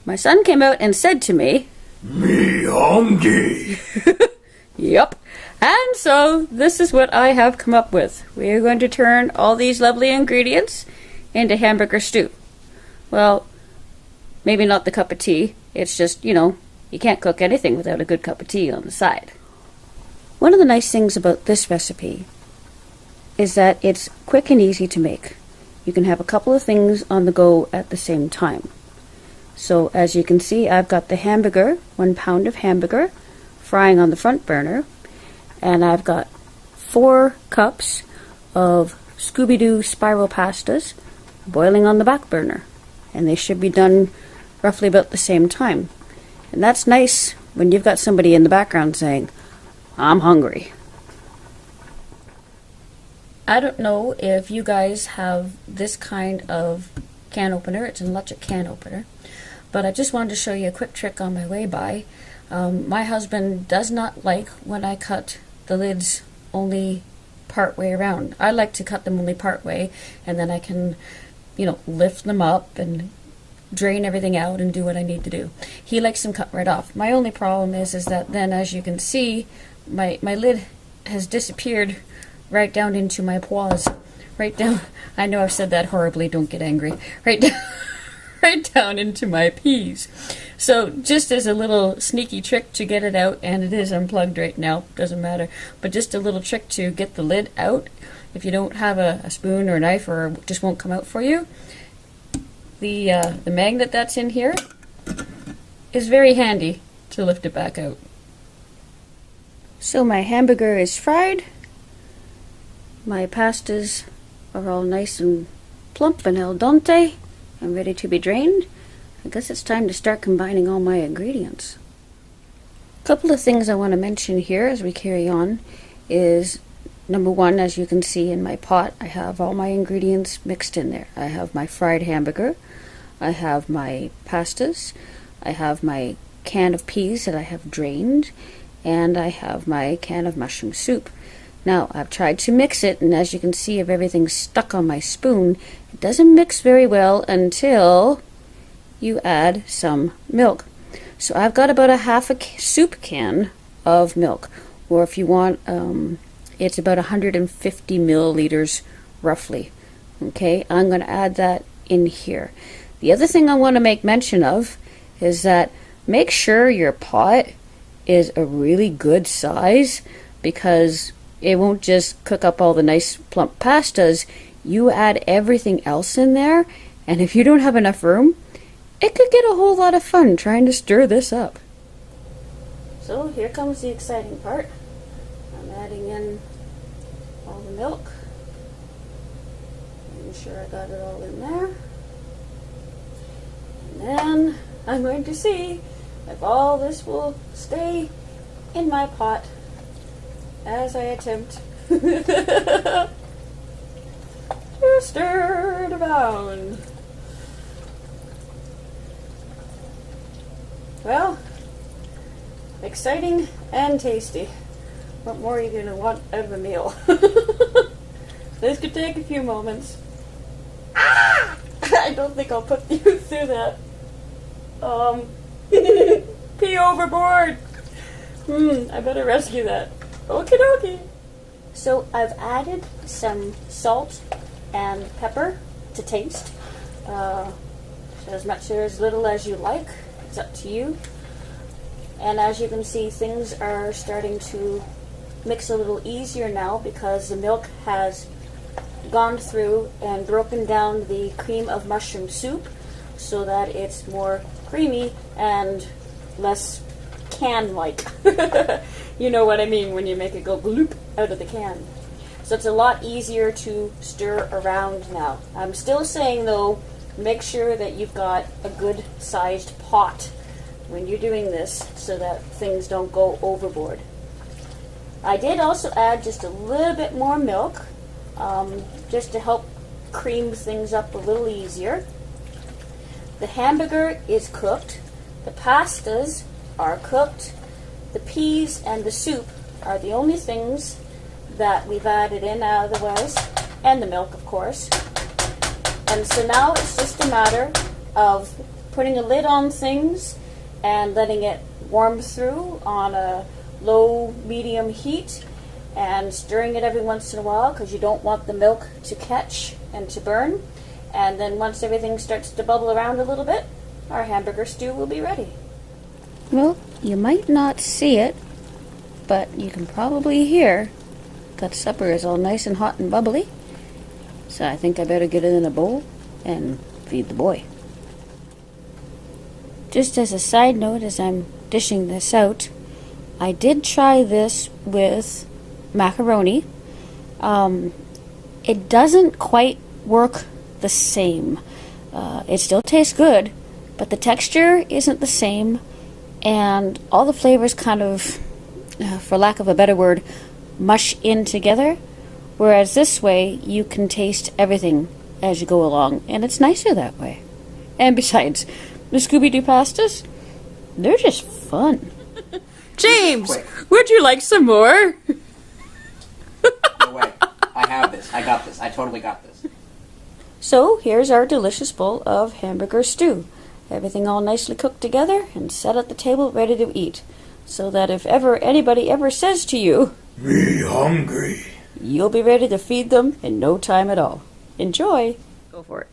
My son came out and said to me, "Me hungry." Yep. And so this is what I have come up with. We are going to turn all these lovely ingredients into hamburger stew. Well, maybe not the cup of tea. It's just, you can't cook anything without a good cup of tea on the side. One of the nice things about this recipe is that it's quick and easy to make. You can have a couple of things on the go at the same time. So as you can see, I've got the hamburger, 1 pound of hamburger, frying on the front burner, and I've got 4 cups of scoobi-do spiral pastas boiling on the back burner, and they should be done roughly about the same time. And that's nice when you've got somebody in the background saying, "I'm hungry." I don't know if you guys have this kind of can opener. It's an electric can opener, but I just wanted to show you a quick trick on my way by. My husband does not like when I cut the lids only part way around. I like to cut them only part way, and then I can, lift them up and drain everything out and do what I need to do. He likes them cut right off. My only problem is that then, as you can see, my lid has disappeared right down into my paws. Right down, I know I've said that horribly, don't get angry. Right down, right down into my peas. So just as a little sneaky trick to get it out, and it is unplugged right now, doesn't matter, but just a little trick to get the lid out. If you don't have a spoon or a knife, or it just won't come out for you, the magnet that's in here is very handy to lift it back out. So my hamburger is fried. My pastas are all nice and plump and al dente and ready to be drained. I guess it's time to start combining all my ingredients. A couple of things I want to mention here as we carry on is, number one, as you can see in my pot, I have all my ingredients mixed in there. I have my fried hamburger, I have my pastas, I have my can of peas that I have drained, and I have my can of mushroom soup. Now, I've tried to mix it, and as you can see, if everything's stuck on my spoon, it doesn't mix very well until you add some milk. So I've got about a half a soup can of milk, or if you want, it's about 150 milliliters roughly. Okay, I'm going to add that in here. The other thing I want to make mention of is that make sure your pot is a really good size, because it won't just cook up all the nice plump pastas. You add everything else in there, and if you don't have enough room, it could get a whole lot of fun trying to stir this up. So here comes the exciting part. I'm adding in all the milk. Making sure I got it all in there. And then I'm going to see if all this will stay in my pot as I attempt to stir it around. Well, exciting and tasty. What more are you going to want out of a meal? This could take a few moments. I don't think I'll put you through that. Pee overboard! I better rescue that. Okie dokie. So I've added some salt and pepper to taste. As much or as little as you like. It's up to you. And as you can see, things are starting to mix a little easier now because the milk has gone through and broken down the cream of mushroom soup so that it's more creamy and less can-like. You know what I mean when you make it go gloop out of the can. So it's a lot easier to stir around now. I'm still saying though, make sure that you've got a good sized pot when you're doing this so that things don't go overboard. I did also add just a little bit more milk just to help cream things up a little easier. The hamburger is cooked. The pastas are cooked. The peas and the soup are the only things that we've added in otherwise, and the milk, of course. And so now it's just a matter of putting a lid on things and letting it warm through on a low-medium heat and stirring it every once in a while because you don't want the milk to catch and to burn. And then once everything starts to bubble around a little bit, our hamburger stew will be ready. Well, you might not see it, but you can probably hear that supper is all nice and hot and bubbly. So I think I better get it in a bowl and feed the boy. Just as a side note, as I'm dishing this out, I did try this with macaroni. It doesn't quite work the same. It still tastes good, but the texture isn't the same, and all the flavors kind of, for lack of a better word, mush in together, whereas this way you can taste everything as you go along, and it's nicer that way. And besides, the scoobi-do pastas, they're just fun. James, Quick. would you like some more? No way. I have this. I got this. I totally got this. So here's our delicious bowl of hamburger stew. Everything all nicely cooked together and set at the table ready to eat. So that if ever anybody ever says to you, Me hungry. you'll be ready to feed them in no time at all. Enjoy! Go for it.